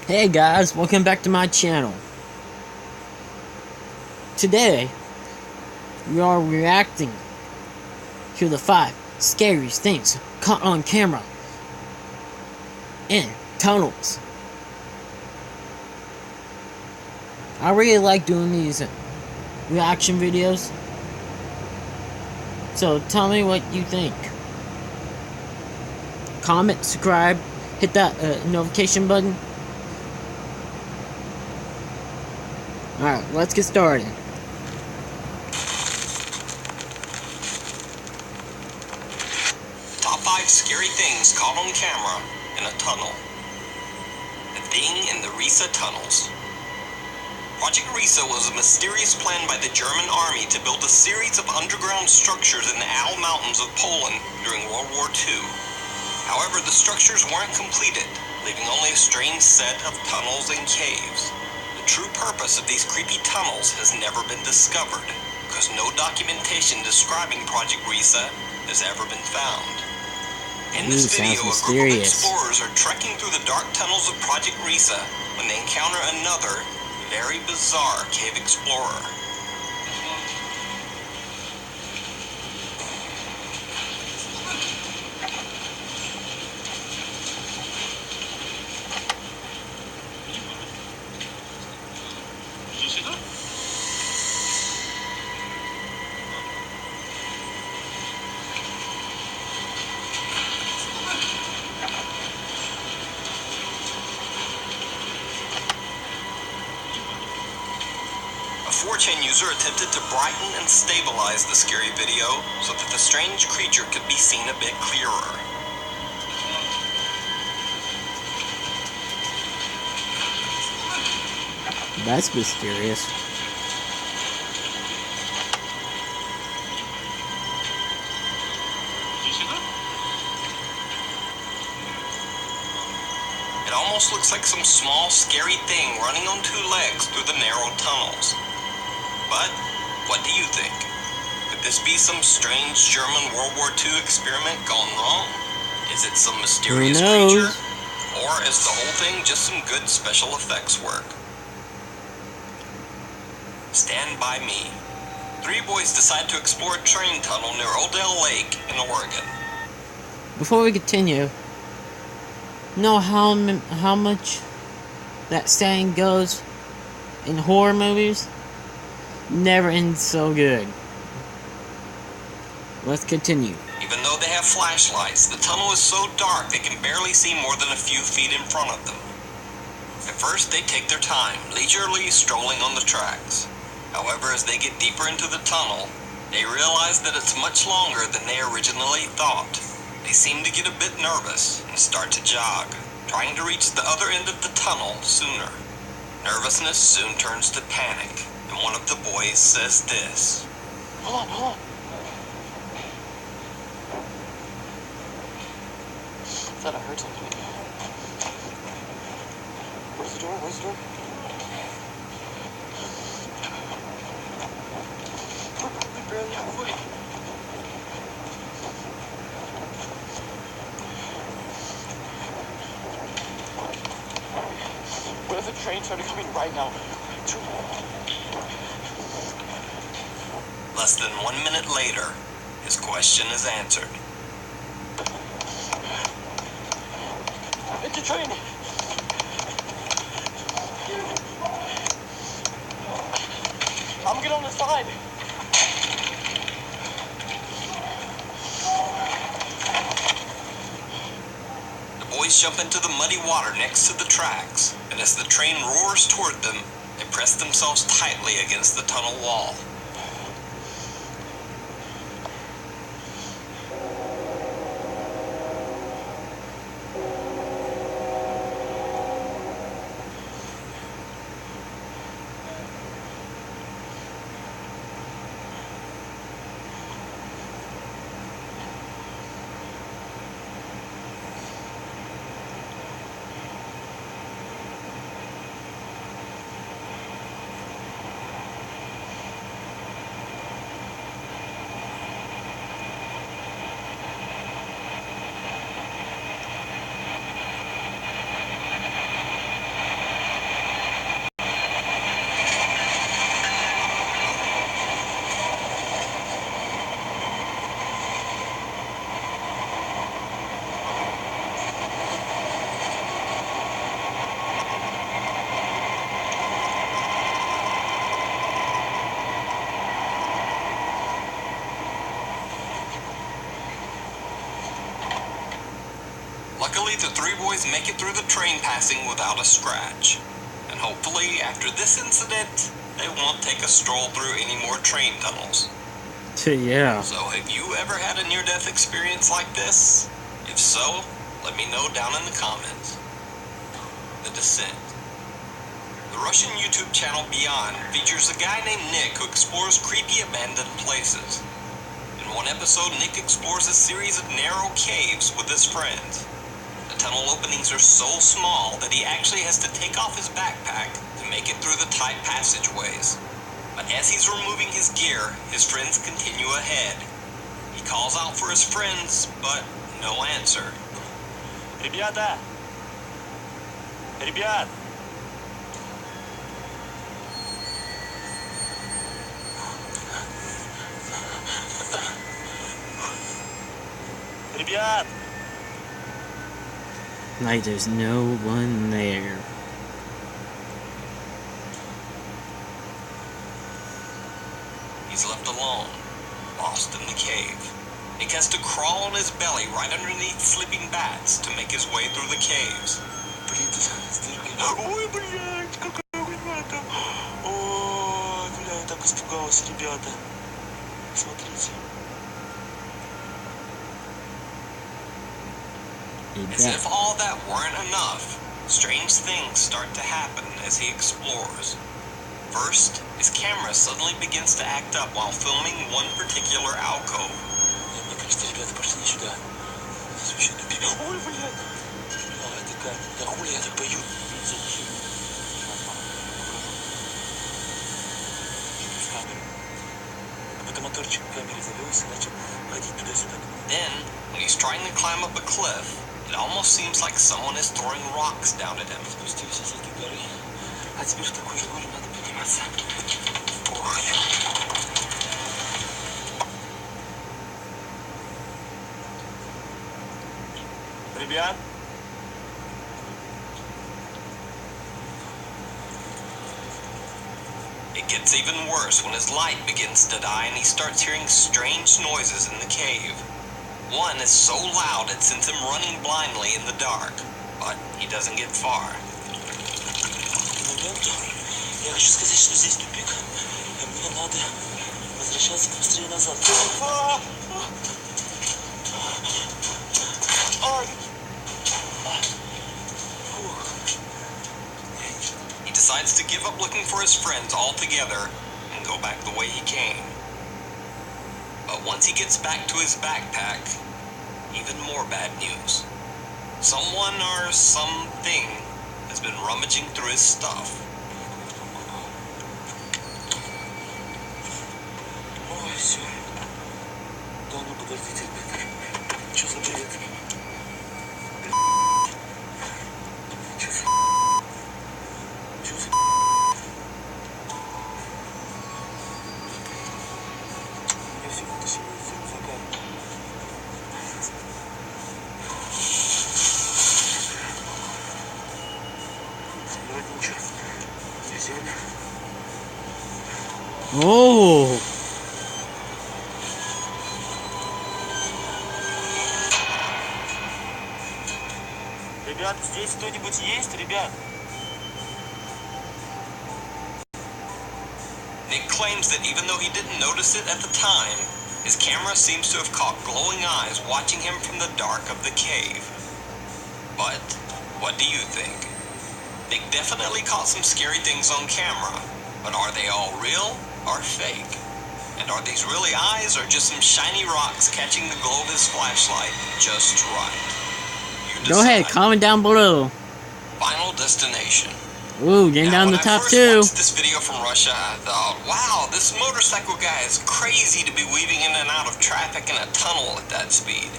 Hey guys, welcome back to my channel. Today, we are reacting to the 5 scariest things caught on camera in tunnels. I really like doing these reaction videos, so tell me what you think. Comment, subscribe, hit that notification button. Alright, let's get started. Top 5 scary things caught on camera in a tunnel. The Thing in the Riesa Tunnels. Project Riesa was a mysterious plan by the German army to build a series of underground structures in the Al Mountains of Poland during World War II. However, the structures weren't completed, leaving only a strange set of tunnels and caves. The true purpose of these creepy tunnels has never been discovered, because no documentation describing Project Riesa has ever been found. In this video, a group of explorers are trekking through the dark tunnels of Project Riesa when they encounter another, very bizarre cave explorer. A 4chan user attempted to brighten and stabilize the scary video so that the strange creature could be seen a bit clearer. That's mysterious. It almost looks like some small, scary thing running on 2 legs through the narrow tunnels. But, what do you think? Could this be some strange German World War II experiment gone wrong? Is it some mysterious creature? Or is the whole thing just some good special effects work? Stand by me. 3 boys decide to explore a train tunnel near Odell Lake in Oregon. Before we continue, know how much that saying goes in horror movies? Never ends so good. Let's continue. Even though they have flashlights, the tunnel is so dark they can barely see more than a few feet in front of them. At first, they take their time, leisurely strolling on the tracks. However, as they get deeper into the tunnel, they realize that it's much longer than they originally thought. They seem to get a bit nervous and start to jog, trying to reach the other end of the tunnel sooner. Nervousness soon turns to panic, and one of the boys says this. Hold on. I thought I heard something. Where's the door? We're barely halfway. What if the train started coming right now? Less than 1 minute later, his question is answered. It's a train! I'm gonna get on the side! The boys jump into the muddy water next to the tracks, and as the train roars toward them, they press themselves tightly against the tunnel wall. three boys make it through the train passing without a scratch. And hopefully, after this incident, they won't take a stroll through any more train tunnels. Yeah. So, have you ever had a near-death experience like this? If so, let me know down in the comments. The Descent. The Russian YouTube channel Beyond features a guy named Nick who explores creepy abandoned places. In one episode, Nick explores a series of narrow caves with his friends. The tunnel openings are so small that he actually has to take off his backpack to make it through the tight passageways. But as he's removing his gear, his friends continue ahead. He calls out for his friends, but no answer. Ребята! Ребят! Ребят! Like there's no one there. He's left alone, lost in the cave. Nick has to crawl on his belly right underneath sleeping bats to make his way through the caves. Ой, блядь, какая хуйня там. Ой, бля, я так испугался, ребята. Смотрите. As if all that weren't enough, strange things start to happen as he explores. First, his camera suddenly begins to act up while filming one particular alcove. Мне кажется, ребята пошли сюда. Здесь вообще тупик. Ой, блядь. Ой, такая, да хули я так пою. С камеры. Какой-то моторчик в камере завелся и начал ходить туда-сюда. Then, when he's trying to climb up a cliff, it almost seems like someone is throwing rocks down at him. Спустился с этой горы. А теперь в такую же гору надо подниматься. Ох. Ребят? It gets even worse when his light begins to die and he starts hearing strange noises in the cave. One is so loud it sends him running blindly in the dark, but he doesn't get far. Момент. Я хочу сказать, что здесь тупик, и мне надо возвращаться быстрее назад. He decides to give up looking for his friends altogether and go back the way he came. But once he gets back to his backpack, even more bad news. Someone or something has been rummaging through his stuff. Ой, все. Да ну подождите, ребята. Что за бред? Что за... Что за... Я все вытащил из рюкзака. Вроде ничего. Здесь реально. Oh. Ребят, здесь кто-нибудь есть, ребят? Nick claims that even though he didn't notice it at the time, his camera seems to have caught glowing eyes watching him from the dark of the cave. But what do you think? Nick definitely caught some scary things on camera, but are they all real or fake? And are these really eyes or just some shiny rocks catching the glow of his flashlight just right? You Go ahead, decide. comment down below. Final destination. Ooh, getting Now, down the when top I first two. watched this video from Russia, I thought, wow, this motorcycle guy is crazy to be weaving in and out of traffic in a tunnel at that speed.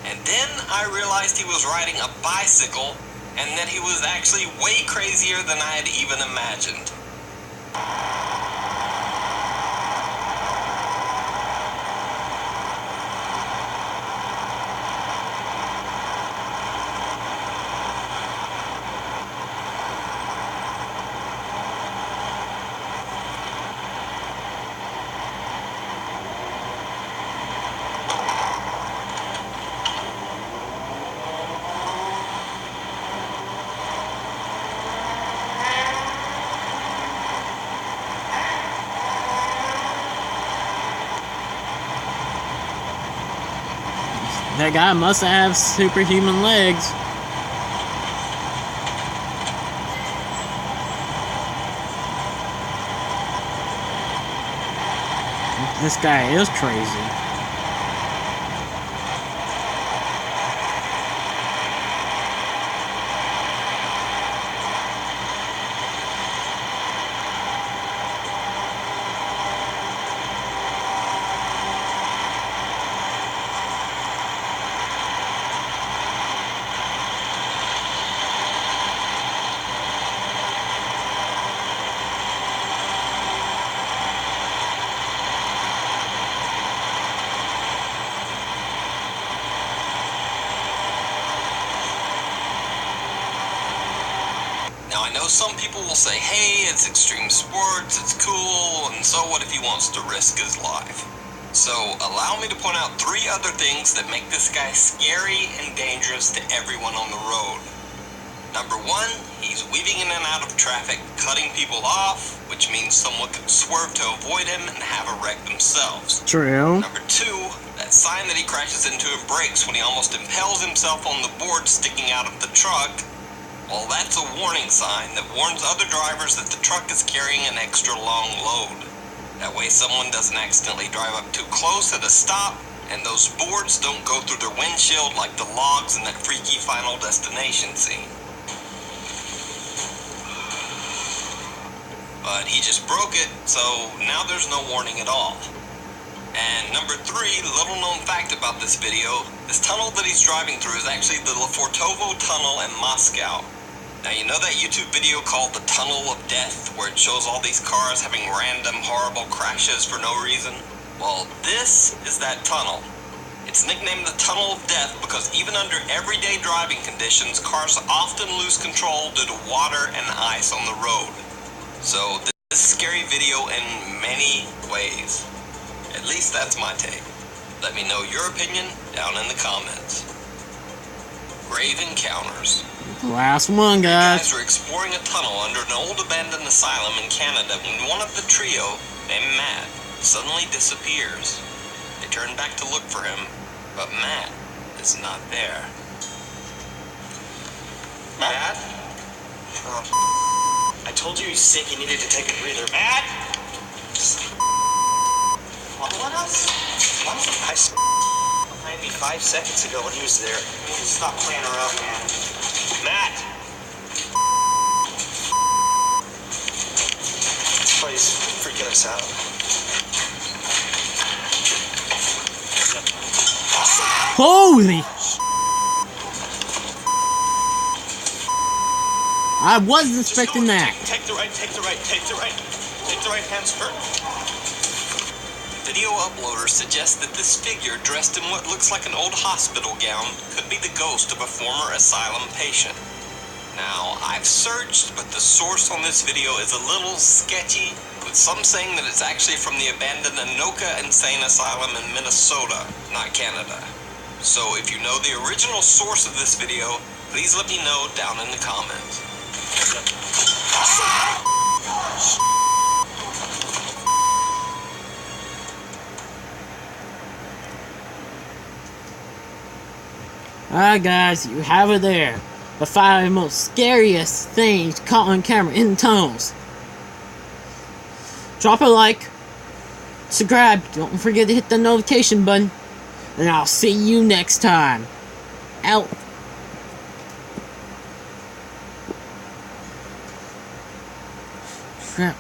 And then I realized he was riding a bicycle and that he was actually way crazier than I had even imagined. That guy must have superhuman legs. This guy is crazy. Now, I know some people will say, hey, it's extreme sports, it's cool, and so what if he wants to risk his life? So, allow me to point out 3 other things that make this guy scary and dangerous to everyone on the road. Number 1, he's weaving in and out of traffic, cutting people off, which means someone could swerve to avoid him and have a wreck themselves. True. Number 2, that sign that he crashes into and breaks when he almost impales himself on the board sticking out of the truck, well, that's a warning sign that warns other drivers that the truck is carrying an extra long load. That way someone doesn't accidentally drive up too close at a stop, and those boards don't go through their windshield like the logs in that freaky Final Destination scene. But he just broke it, so now there's no warning at all. And number 3, little known fact about this video, this tunnel that he's driving through is actually the Lefortovo Tunnel in Moscow. Now, you know that YouTube video called The Tunnel of Death, where it shows all these cars having random horrible crashes for no reason? Well, this is that tunnel. It's nicknamed the Tunnel of Death because even under everyday driving conditions, cars often lose control due to water and ice on the road. So, this is a scary video in many ways. At least that's my take. Let me know your opinion down in the comments. Grave encounters. Last one, guys. Guys are exploring a tunnel under an old abandoned asylum in Canada when one of the trio, named Matt, suddenly disappears. They turn back to look for him, but Matt is not there. Matt? I told you he's sick, he needed to take a breather. Matt! What else? I behind me 5 seconds ago when he was there. You can stop playing around, man. Matt! Please, freaking us out. Holy! I wasn't expecting that. Take the right, take the right, take the right. Take the right hands first. Video uploaders suggest that this figure dressed in what looks like an old hospital gown could be the ghost of a former asylum patient. Now, I've searched, but the source on this video is a little sketchy, with some saying that it's actually from the abandoned Anoka Insane Asylum in Minnesota, not Canada. So if you know the original source of this video, please let me know down in the comments. Alright guys, you have it there. The 5 most scariest things caught on camera in tunnels. Drop a like, subscribe, don't forget to hit the notification button, and I'll see you next time. Out. Crap.